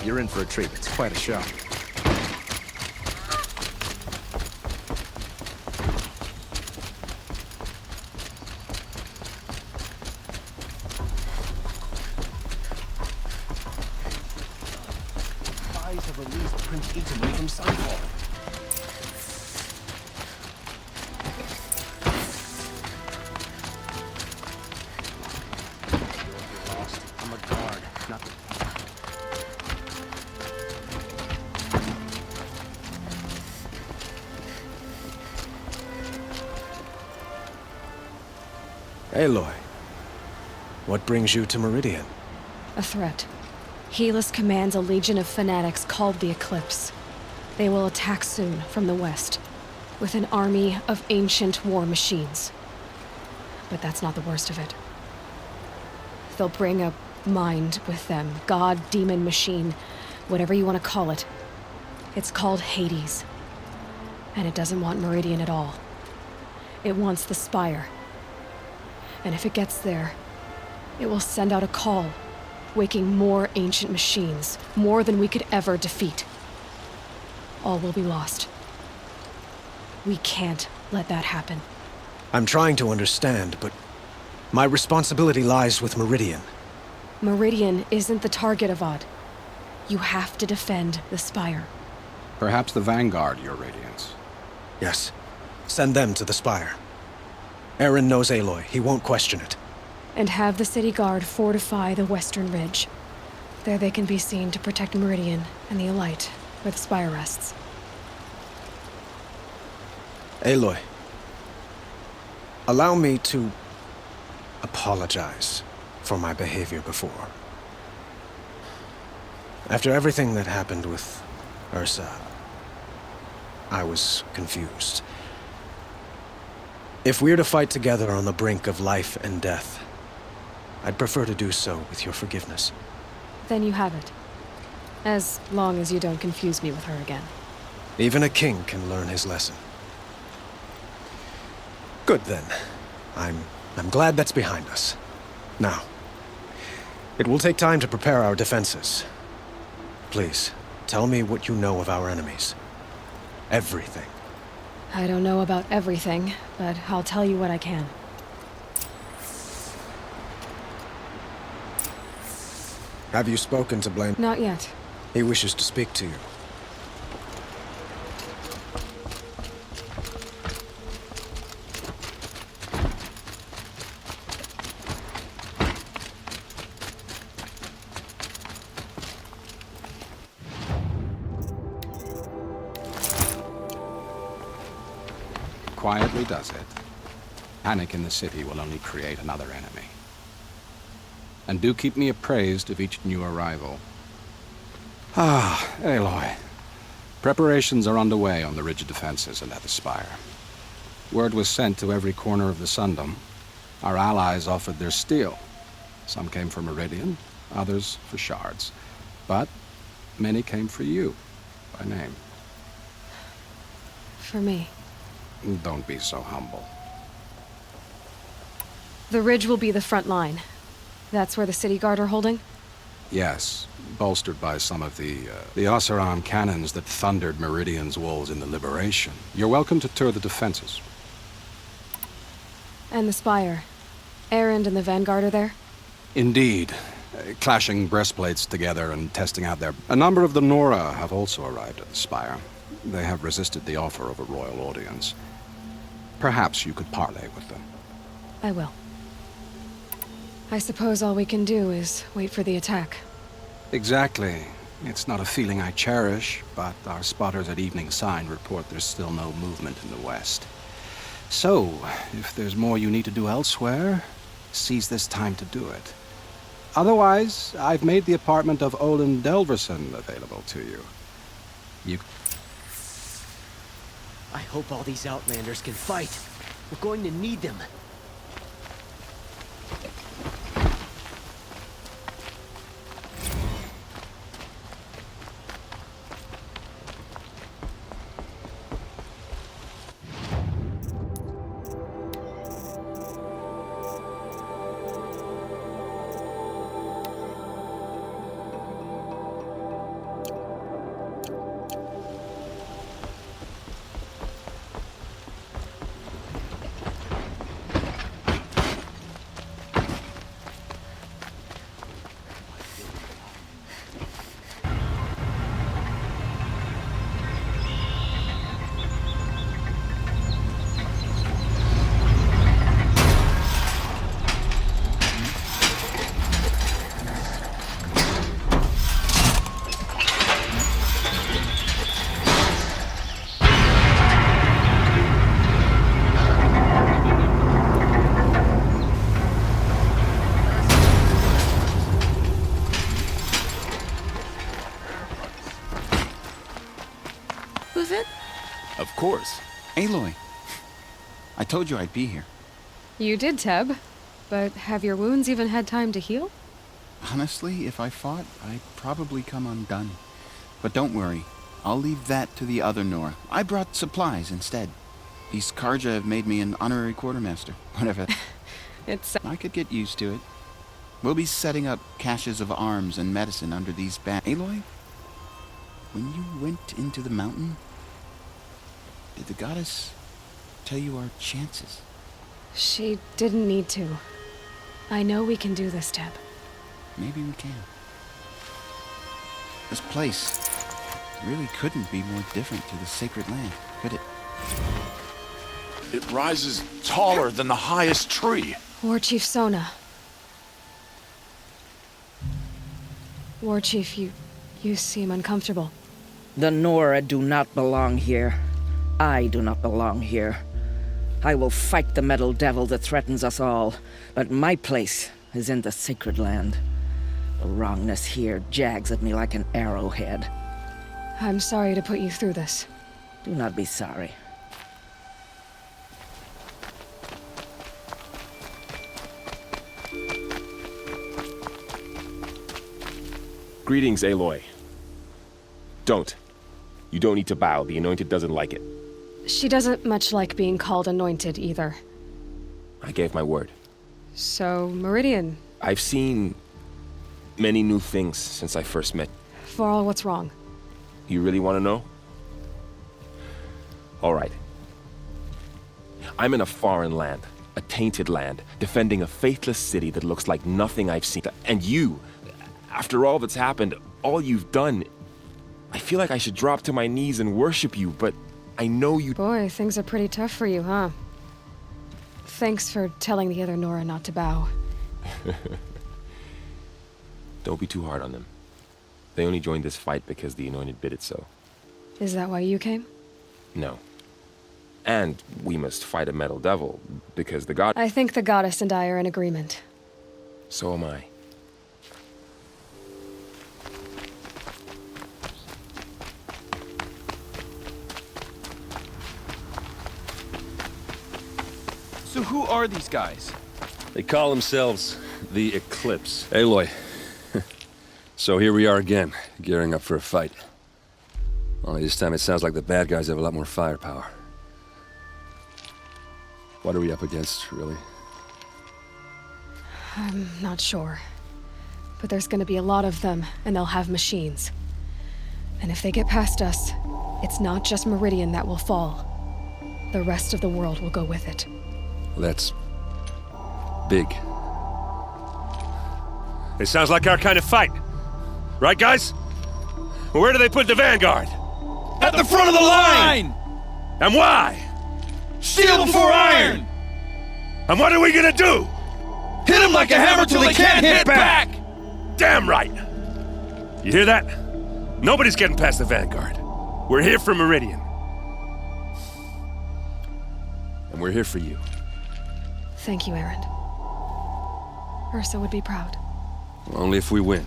you're in for a treat. It's quite a show. Spies have released Prince Italy from Sunfall. You're lost. I'm a guard, not the... Aloy, what brings you to Meridian? A threat. Helis commands a legion of fanatics called the Eclipse. They will attack soon from the west, with an army of ancient war machines. But that's not the worst of it. They'll bring a mind with them, god, demon, machine, whatever you want to call it. It's called Hades. And it doesn't want Meridian at all. It wants the Spire. And if it gets there, it will send out a call, waking more ancient machines, more than we could ever defeat. All will be lost. We can't let that happen. I'm trying to understand, but my responsibility lies with Meridian. Meridian isn't the target, Avad. You have to defend the Spire. Perhaps the Vanguard, Your Radiance. Yes, send them to the Spire. Aaron knows Aloy. He won't question it. And have the city guard fortify the western ridge. There they can be seen to protect Meridian and the Elite, where the Spire rests. Aloy, allow me to apologize for my behavior before. After everything that happened with Ursa, I was confused. If we're to fight together on the brink of life and death, I'd prefer to do so with your forgiveness. Then you have it. As long as you don't confuse me with her again. Even a king can learn his lesson. Good then. I'm glad that's behind us. Now, it will take time to prepare our defenses. Please, tell me what you know of our enemies. Everything. I don't know about everything, but I'll tell you what I can. Have you spoken to Blaine? Not yet. He wishes to speak to you. Quietly does it. Panic in the city will only create another enemy. And do keep me appraised of each new arrival. Ah, Aloy. Preparations are underway on the ridge defenses and at the Spire. Word was sent to every corner of the Sundom. Our allies offered their steel. Some came for Meridian, others for shards. But many came for you, by name. For me. Don't be so humble. The ridge will be the front line. That's where the city guard are holding? Yes, bolstered by some of the Oseram cannons that thundered Meridian's walls in the Liberation. You're welcome to tour the defenses. And the Spire. Erend and the Vanguard are there? Indeed. Clashing breastplates together and testing out their... A number of the Nora have also arrived at the Spire. They have resisted the offer of a royal audience. Perhaps you could parley with them. I will. I suppose all we can do is wait for the attack. Exactly. It's not a feeling I cherish, but our spotters at Evening Sign report there's still no movement in the west. So, if there's more you need to do elsewhere, seize this time to do it. Otherwise, I've made the apartment of Olin Delverson available to you. You... I hope all these Outlanders can fight. We're going to need them. course. Aloy, I told you I'd be here. You did, Teb. But have your wounds even had time to heal? Honestly, if I fought, I'd probably come undone. But don't worry, I'll leave that to the other Nora. I brought supplies instead. These Karja have made me an honorary quartermaster. Whatever. I could get used to it. We'll be setting up caches of arms and medicine under these Aloy, when you went into the mountain, did the goddess tell you our chances? She didn't need to. I know we can do this, Teb. Maybe we can. This place really couldn't be more different to the sacred land, could it? It rises taller than the highest tree. War Chief Sona. War Chief, you seem uncomfortable. The Nora do not belong here. I do not belong here. I will fight the metal devil that threatens us all, but my place is in the sacred land. The wrongness here jags at me like an arrowhead. I'm sorry to put you through this. Do not be sorry. Greetings, Aloy. Don't. You don't need to bow. The Anointed doesn't like it. She doesn't much like being called anointed either. I gave my word. So, Meridian, I've seen many new things since I first met. for all what's wrong. You really want to know? All right. I'm in a foreign land, a tainted land, defending a faithless city that looks like nothing I've seen. And you, after all that's happened, all you've done, I feel like I should drop to my knees and worship you, but I know you... Boy, things are pretty tough for you, huh? Thanks for telling the other Nora not to bow. Don't be too hard on them. They only joined this fight because the Anointed bid it so. Is that why you came? No. And we must fight a metal devil, because the god... I think the goddess and I are in agreement. So am I. So who are these guys? They call themselves the Eclipse. Aloy. So here we are again, gearing up for a fight. Only this time it sounds like the bad guys have a lot more firepower. What are we up against, really? I'm not sure. But there's gonna be a lot of them, and they'll have machines. And if they get past us, it's not just Meridian that will fall. The rest of the world will go with it. Well, that's... big. It sounds like our kind of fight. Right, guys? Well, where do they put the Vanguard? At the front of the line! And why? Steel before iron! And what are we gonna do? Hit them like a hammer till they can't hit back! Damn right! You hear that? Nobody's getting past the Vanguard. We're here for Meridian. And we're here for you. Thank you, Aaron. Ursa would be proud. Well, only if we win.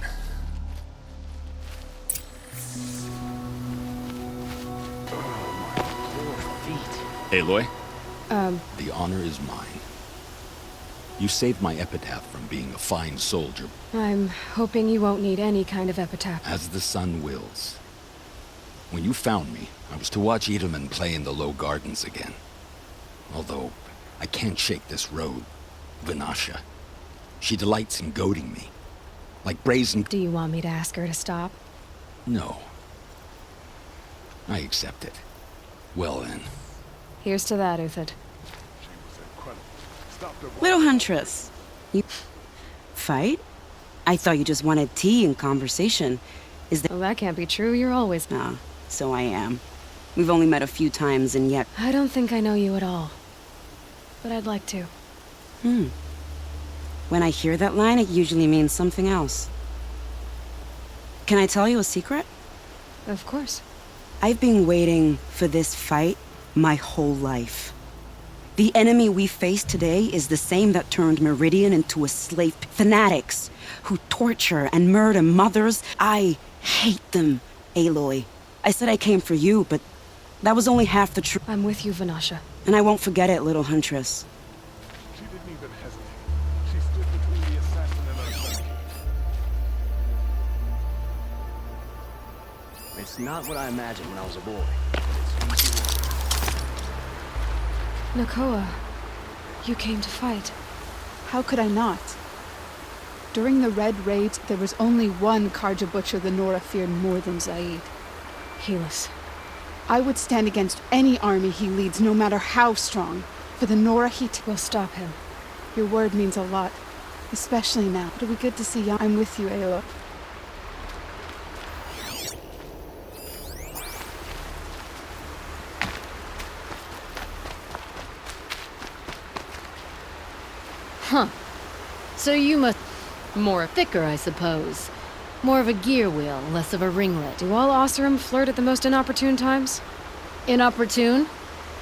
Aloy? The honor is mine. You saved my epitaph from being a fine soldier. I'm hoping you won't need any kind of epitaph. As the sun wills. When you found me, I was to watch Edelman play in the Low Gardens again. Although, I can't shake this road, Vinasha. She delights in goading me. Like brazen... Do you want me to ask her to stop? No. I accept it. Well then. Here's to that, Uthid. Little Huntress, you... fight? I thought you just wanted tea and conversation. Is that... Well, that can't be true. You're always... Ah, so I am. We've only met a few times and yet... I don't think I know you at all. But I'd like to. When I hear that line, it usually means something else. Can I tell you a secret? Of course. I've been waiting for this fight my whole life. The enemy we face today is the same that turned Meridian into a slave. Fanatics who torture and murder mothers. I hate them, Aloy. I said I came for you, but That was only half the truth. I'm with you, Vanasha. And I won't forget it, little huntress. She didn't even hesitate. She stood between the assassin and herself. It's not what I imagined when I was a boy. Nakoa, you came to fight. How could I not? During the Red Raids, there was only one Karja butcher the Nora feared more than Zaid. Helis. I would stand against any army he leads, no matter how strong. For the Nora We'll stop him. Your word means a lot. Especially now. It'll be good to see you. I'm with you, Aloy. Huh. So you must... more thicker, I suppose. More of a gear wheel, less of a ringlet. Do all Oseram flirt at the most inopportune times? Inopportune?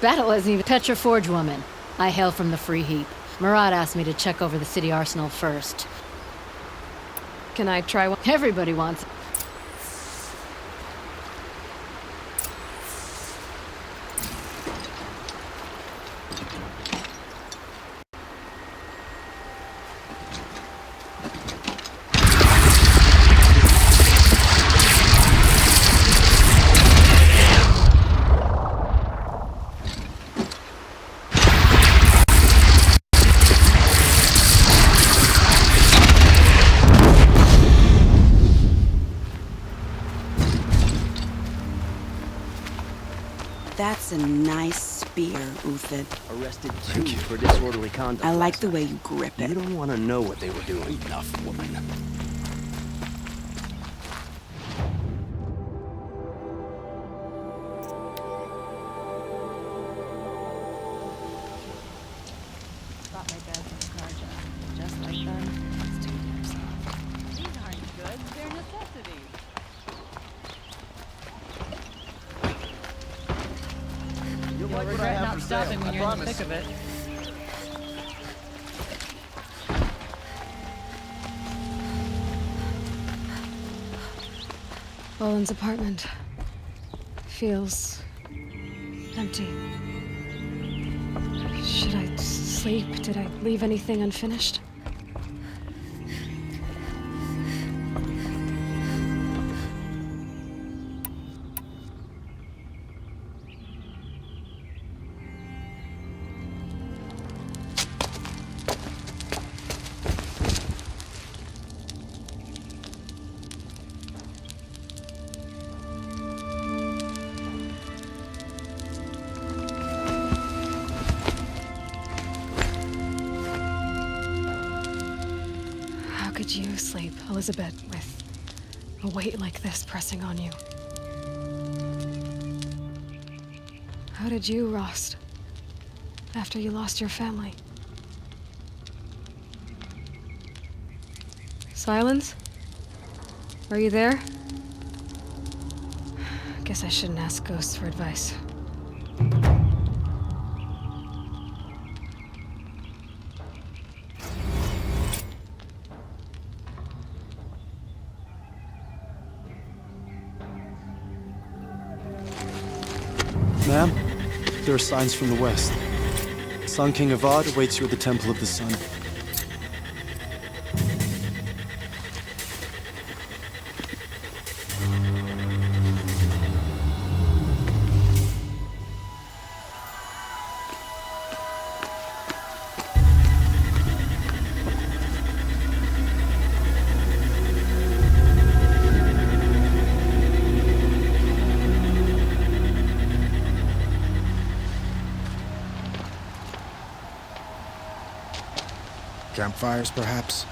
Battle hasn't even... Petra Forge woman. I hail from the Free Heap. Murad asked me to check over the city arsenal first. Can I try one? Everybody wants it. That's a nice spear, Uthid. Arrested too for disorderly conduct. I like the way you grip it. You don't want to know what they were doing. Enough, woman. Got my bed from Karja. Just like them, it's too damn soft. These aren't good, they're necessities. You'll You'll like what I regret have not for stopping sale, when I you're in the promise. thick of it. Olin's apartment feels empty. Should I sleep? Did I leave anything unfinished? How could you sleep, Elizabeth, with a weight like this pressing on you? How did you, Rost, after you lost your family? Silence? Are you there? Guess I shouldn't ask ghosts for advice. Ma'am, there are signs from the west. Sun King Avad awaits you at the Temple of the Sun. Campfires, perhaps?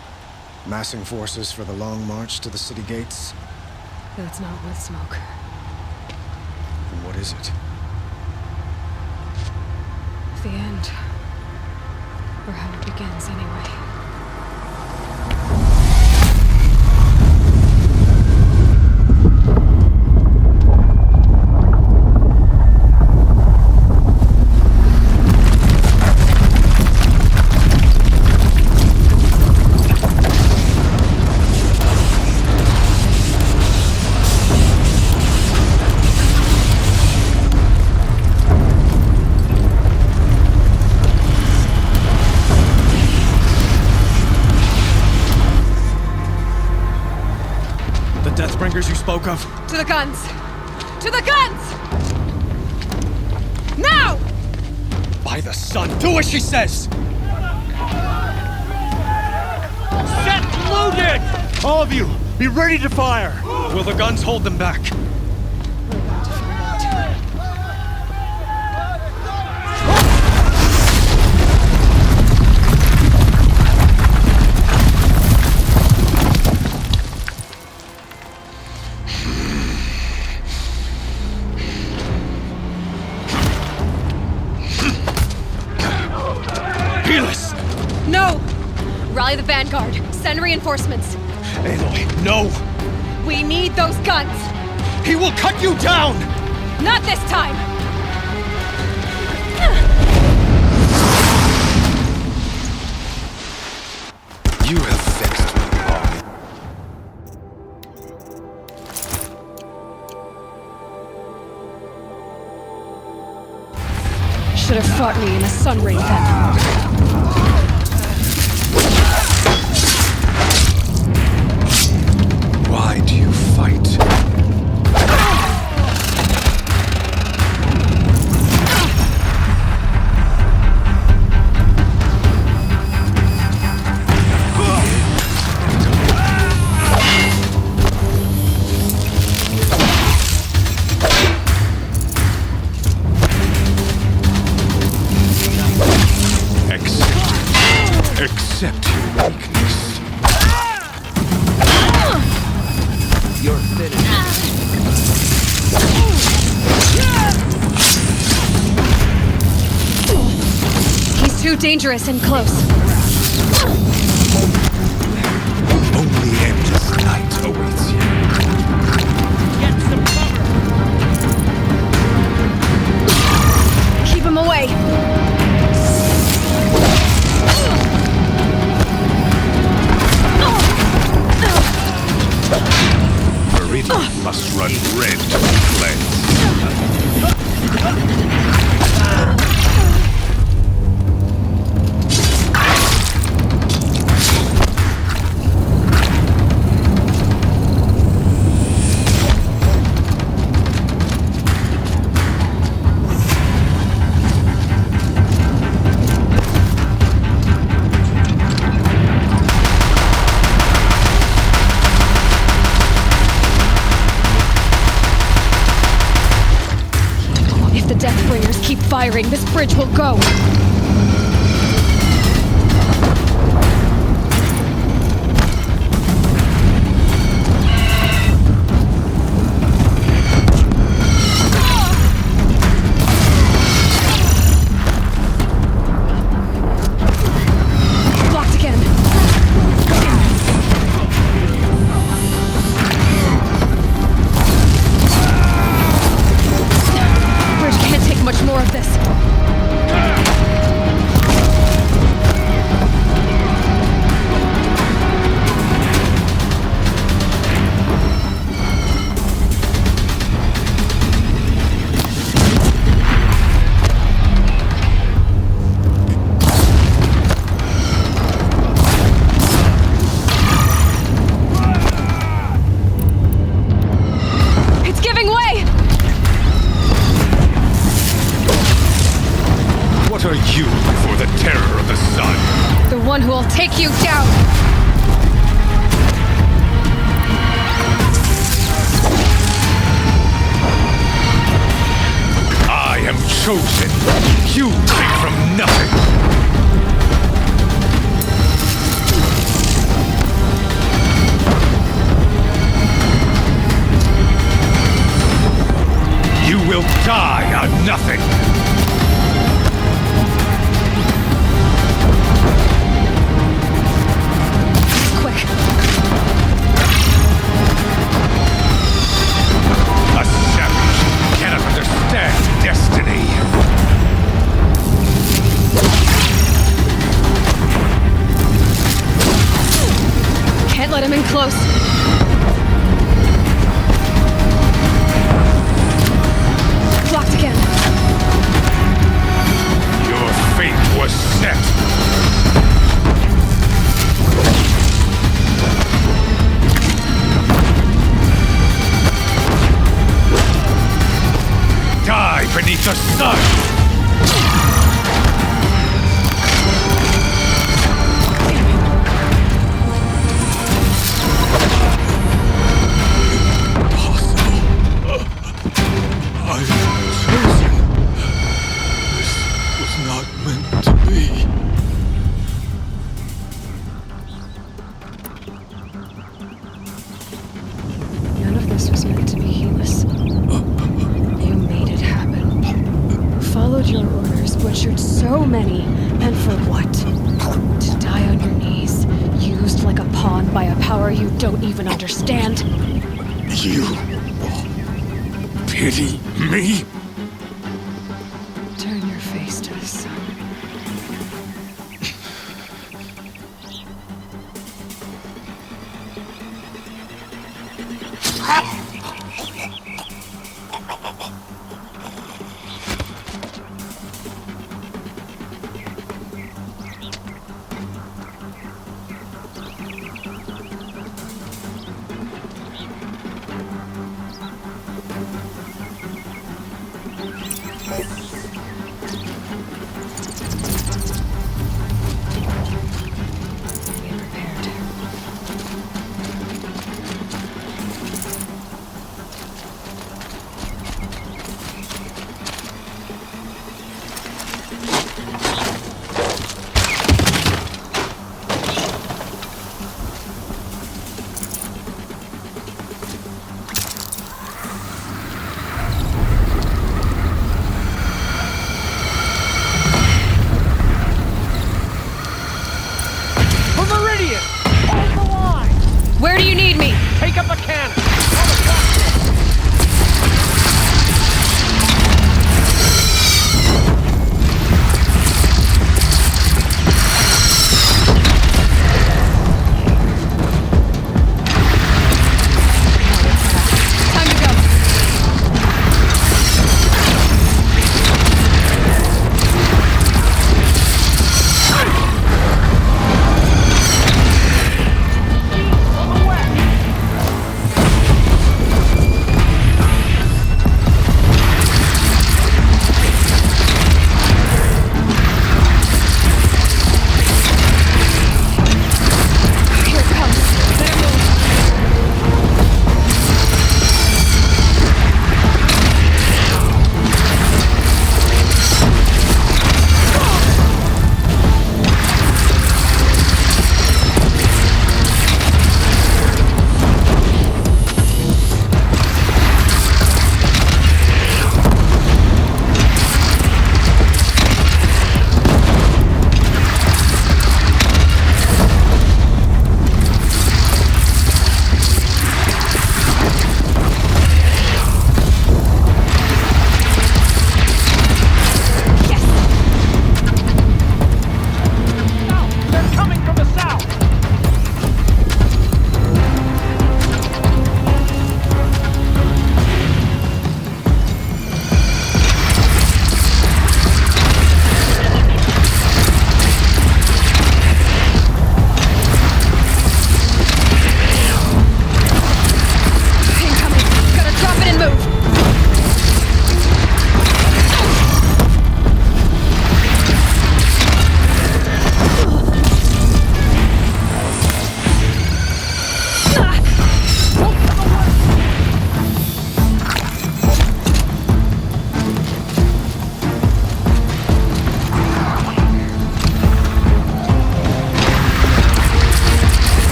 Massing forces for the long march to the city gates? That's not with smoke. And what is it? The end. Or how it begins, anyway. Deathbringers you spoke of? To the guns! To the guns! Now! By the sun, do as she says! Set loaded! All of you, be ready to fire! Will the guns hold them back? No! Rally the vanguard. Send reinforcements. Aloy, no! We need those guns! He will cut you down! Not this time! You have vexed me long. Should have fought me in a sun ring then. Why do you fight? Accept your weakness. You're finished. He's too dangerous and close. Only endless night awaits you. Get some cover! Keep him away! Meridian must run red to be cleansed. If the Deathbringers keep firing, this bridge will go. Blocked again. Bridge can't take much more of this. It's giving way! What are you before the terror of the sun? The one who will take you down! I am chosen. You came from nothing. You will die on nothing. Quick. A savage cannot understand destiny. Can't let him in close. Blocked again. Your fate was set. by a power you don't even understand. You pity me? Turn your face to the sun. Where do you need me? Take up a cannon!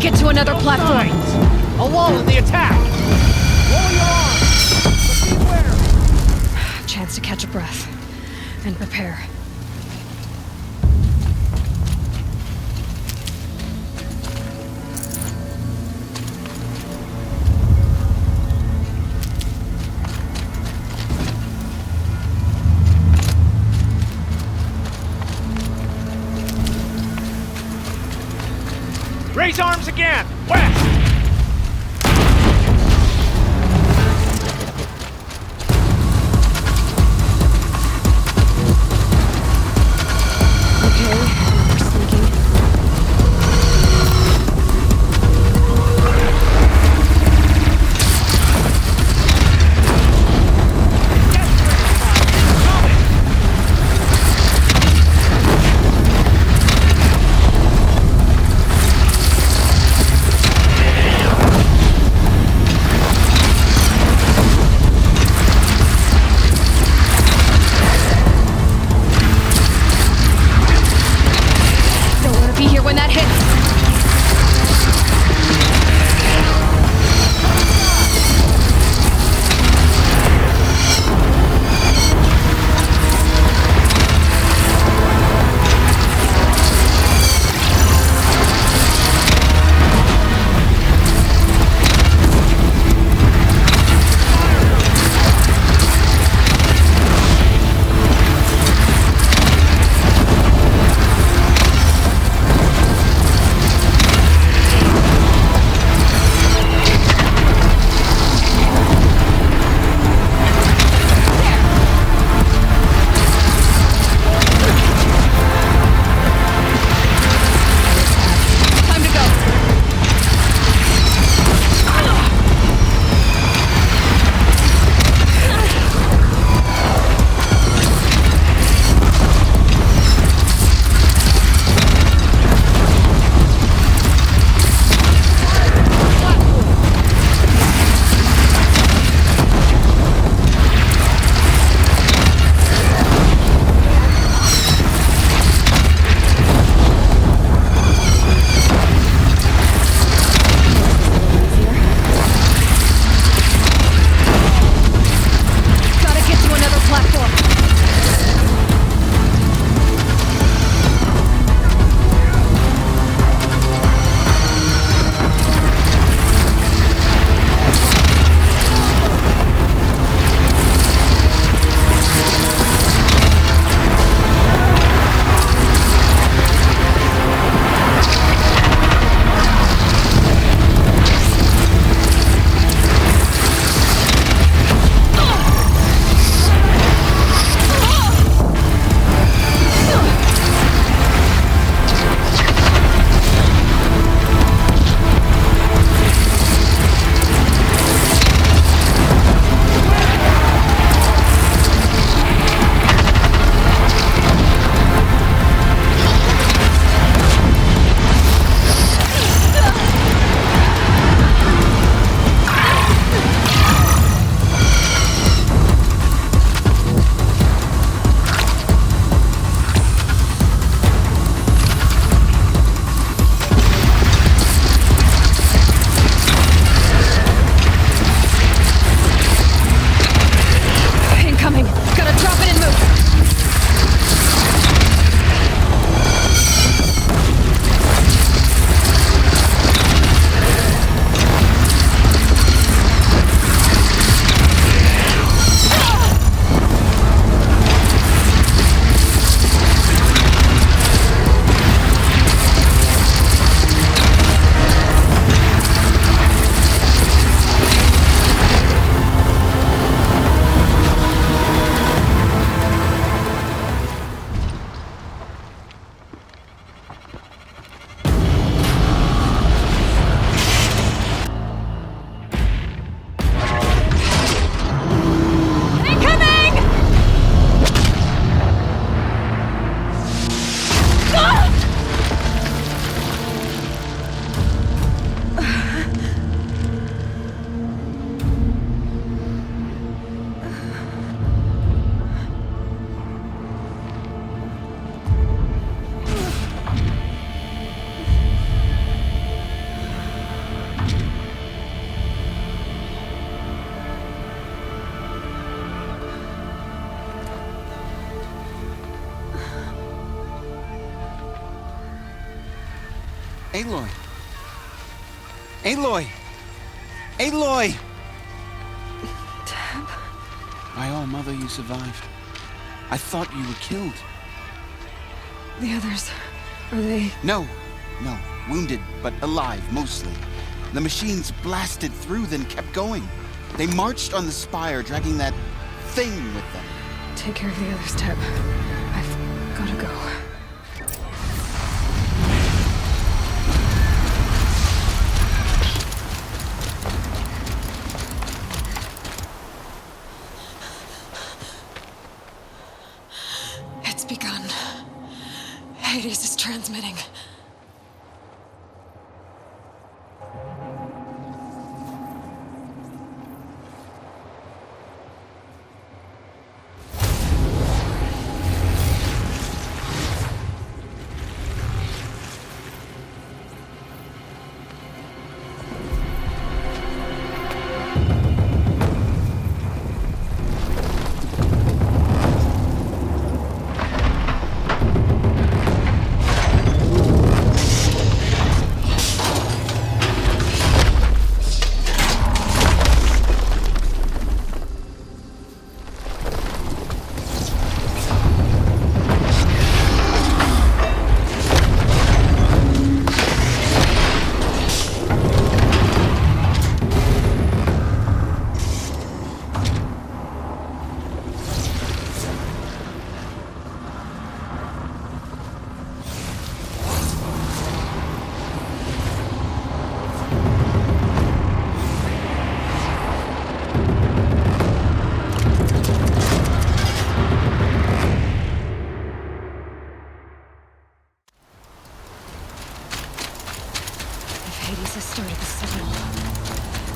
Get to another platform. A wall in the attack. Roll your arms. But beware. Chance to catch a breath and prepare. Raise arms again! West! Aloy! Aloy! Aloy! Deb? My own mother, you survived. I thought you were killed. The others, are they... No. wounded but alive mostly. The machines blasted through, then kept going. They marched on the spire, dragging that thing with them. Take care of the others, Teb. I've gotta go. It's begun. Hades is transmitting.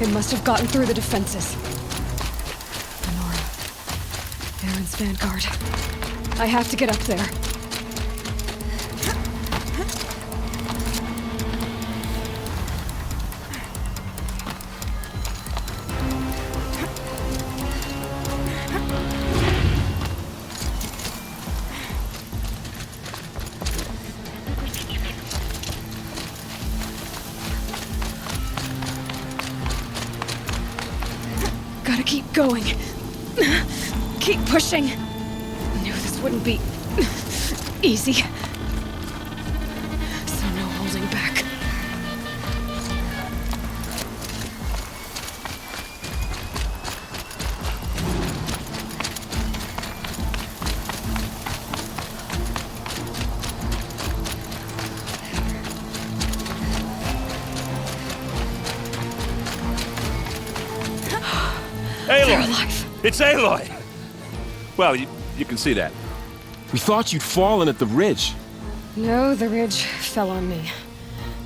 It must have gotten through the defenses. Nora. Aaron's vanguard. I have to get up there. Gotta keep going. Keep pushing. Knew this wouldn't be easy. So no holding back. Aloy! It's Aloy! Well, you can see that. We thought you'd fallen at the ridge. No, the ridge fell on me.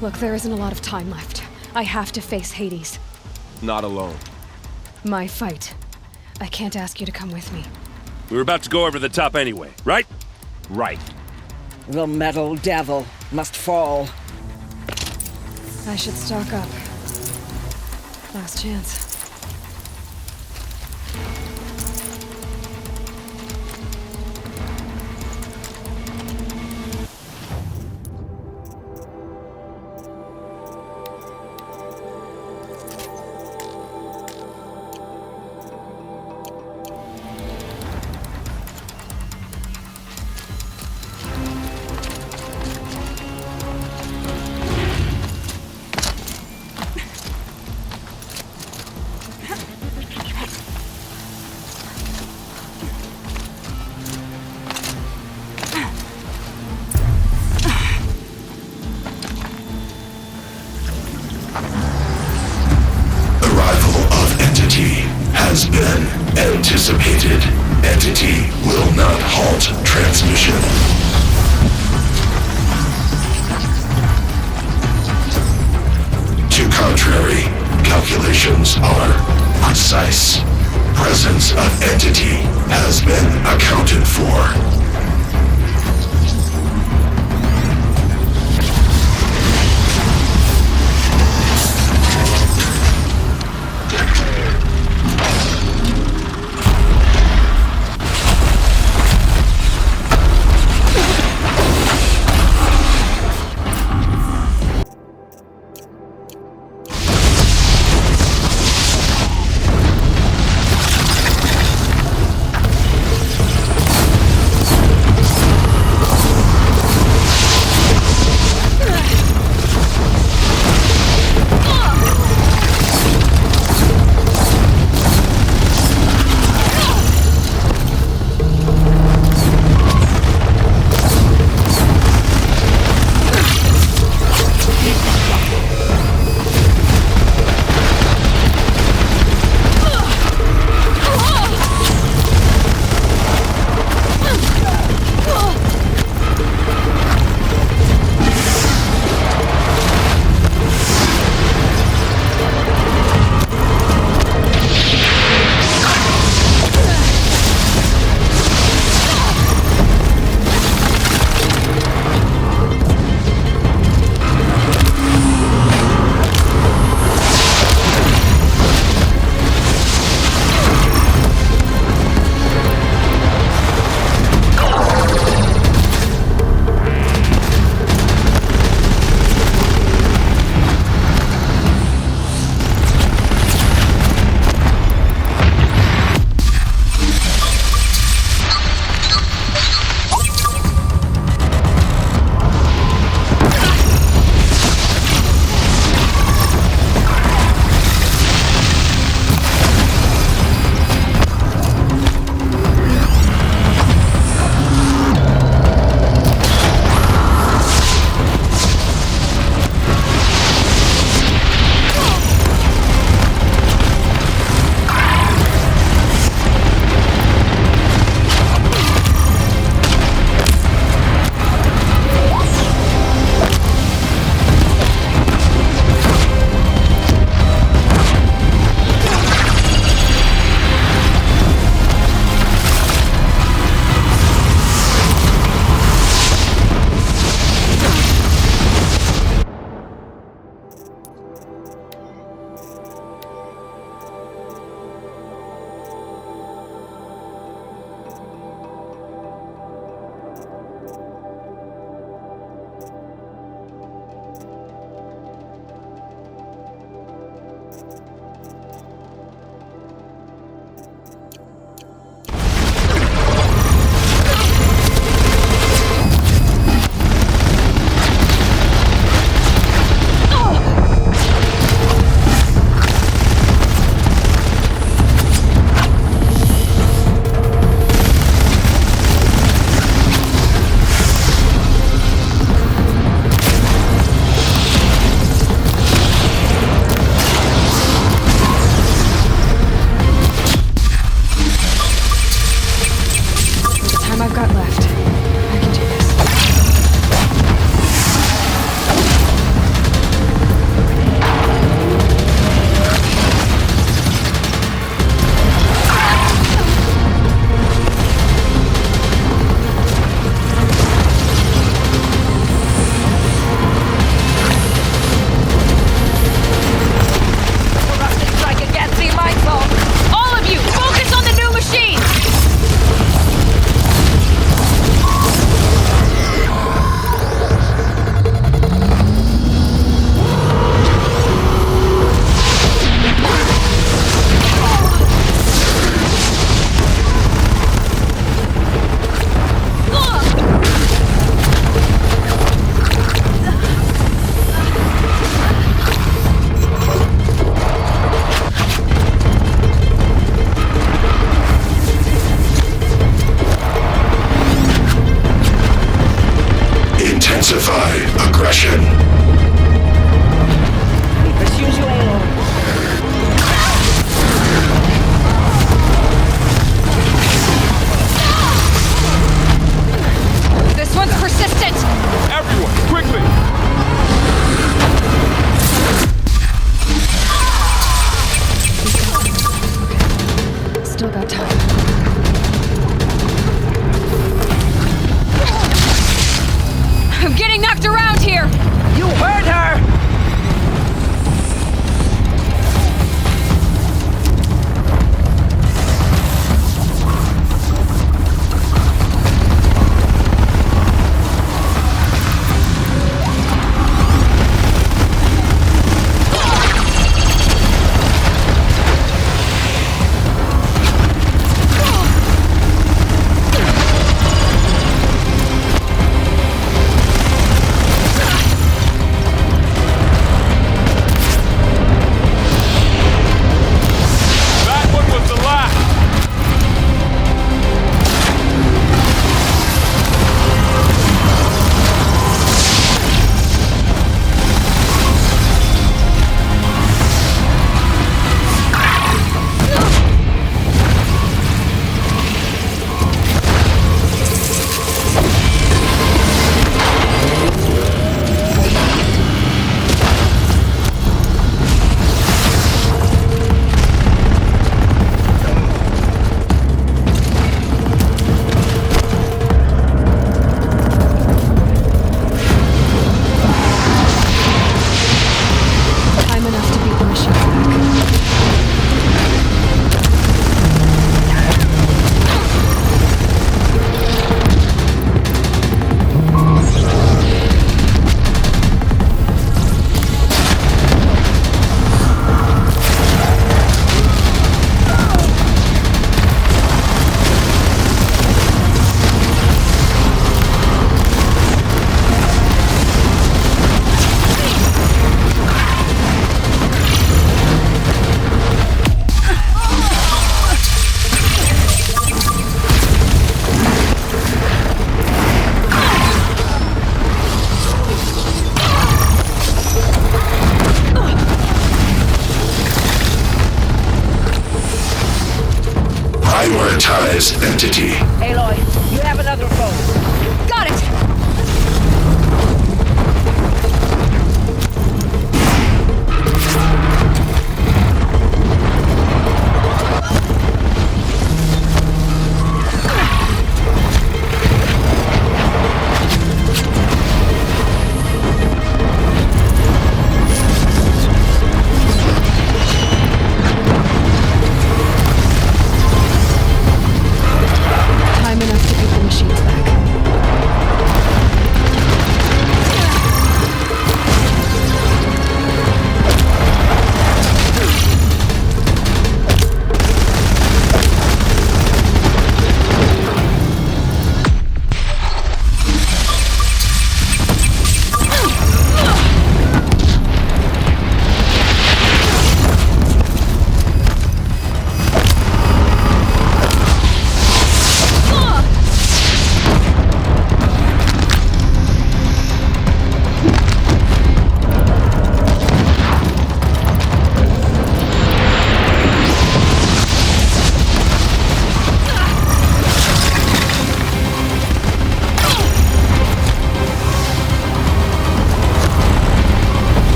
Look, there isn't a lot of time left. I have to face Hades. Not alone. My fight. I can't ask you to come with me. We were about to go over the top anyway, right? Right. The metal devil must fall. I should stock up. Last chance. Has been anticipated. Entity will not halt transmission. To contrary, calculations are precise. Presence of entity has been accounted for. Defy aggression. He pursues you, Aloy. This one's persistent! Everyone, quickly! Still got time. I'm getting knocked around here! You heard her! Prioritize entity. Aloy, you have another phone. Got it! Time enough to get the machines back.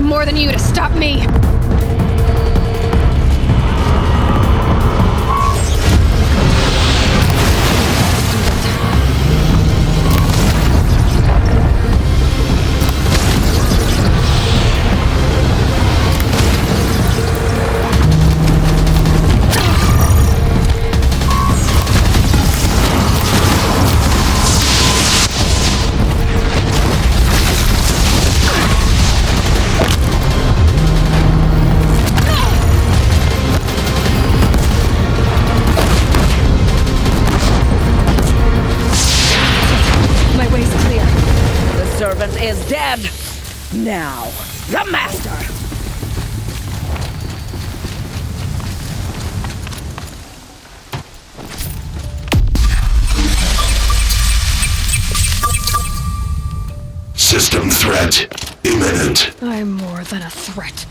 More than you to stop me! is dead. Now, the Master. System threat imminent. I'm more than a threat.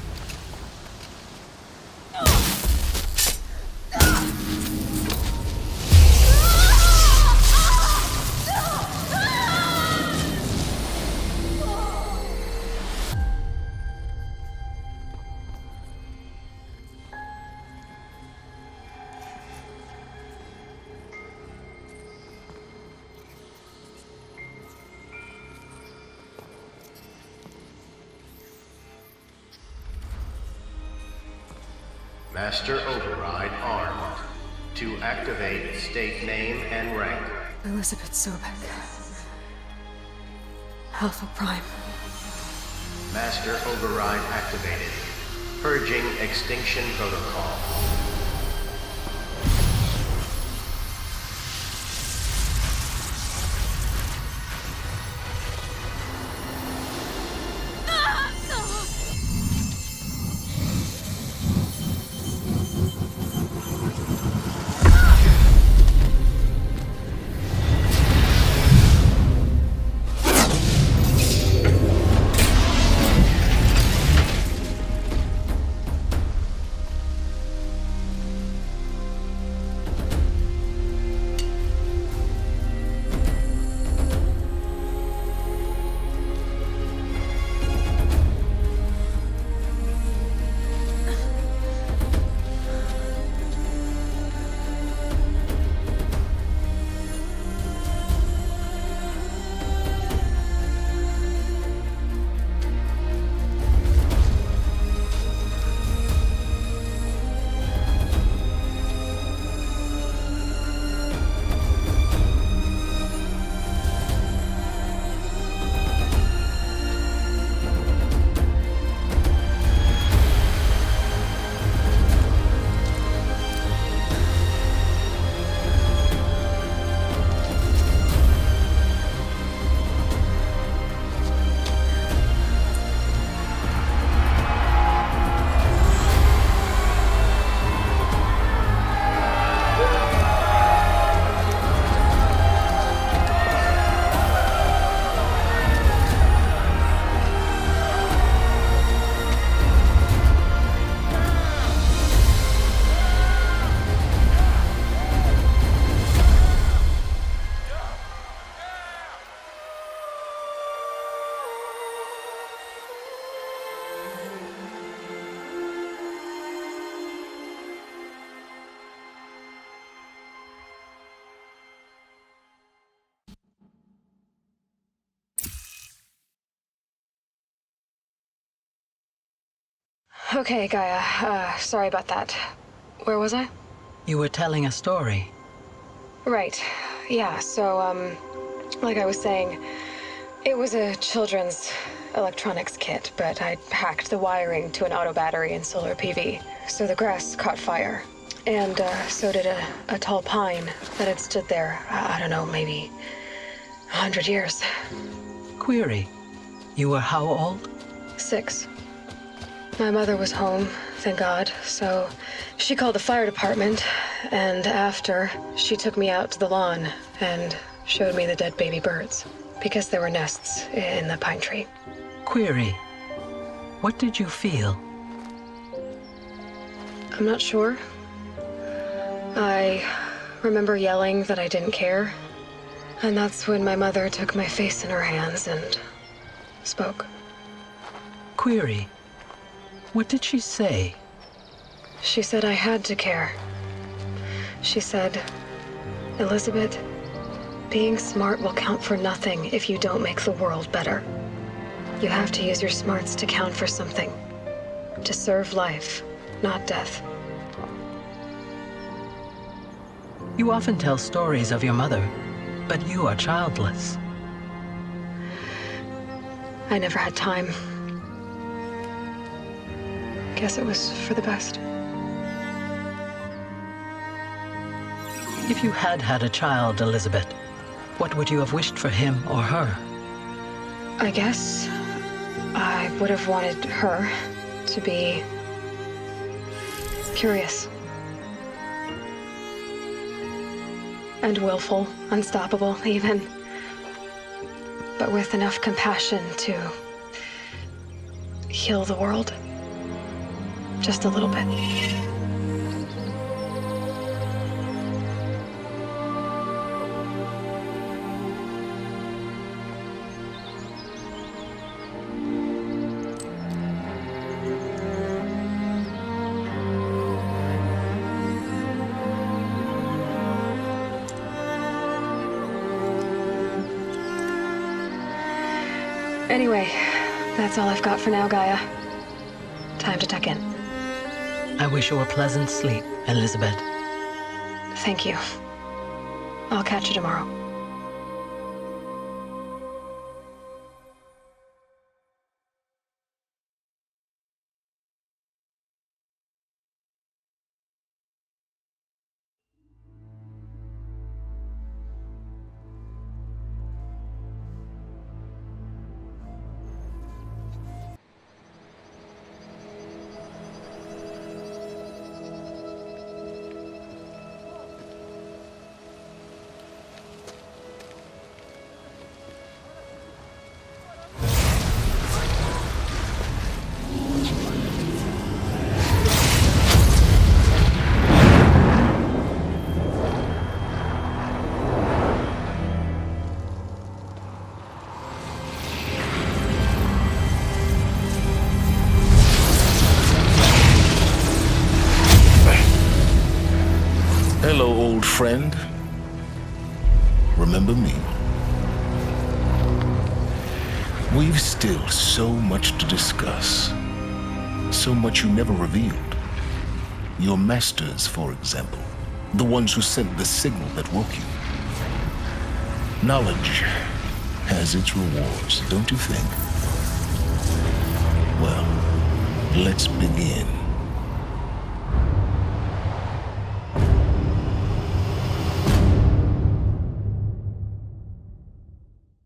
Master Override armed. To activate, state name and rank. Elizabeth Sobek. Alpha Prime. Master Override activated. Purging extinction protocol. Okay, Gaia. Sorry about that. Where was I? You were telling a story. Right. Yeah, so, like I was saying, it was a children's electronics kit, but I hacked the wiring to an auto battery and solar PV. So the grass caught fire. And, so did a tall pine that had stood there, I don't know, maybe 100 years. Query. You were how old? 6. My mother was home, thank God, so she called the fire department, and after, she took me out to the lawn and showed me the dead baby birds, because there were nests in the pine tree. Query. What did you feel? I'm not sure. I remember yelling that I didn't care, and that's when my mother took my face in her hands and spoke. Query. What did she say? She said I had to care. She said, Elizabeth, being smart will count for nothing if you don't make the world better. You have to use your smarts to count for something. To serve life, not death. You often tell stories of your mother, but you are childless. I never had time. Guess it was for the best. If you had had a child, Elizabeth, what would you have wished for him or her? I guess I would have wanted her to be curious. And willful, unstoppable, even. But with enough compassion to heal the world. Just a little bit. Anyway, that's all I've got for now, Gaia. Time to tuck in. I wish you a pleasant sleep, Elizabeth. Thank you. I'll catch you tomorrow. Hello, old friend. Remember me? We've still so much to discuss. So much you never revealed. Your masters, for example. The ones who sent the signal that woke you. Knowledge has its rewards, don't you think? Well, let's begin.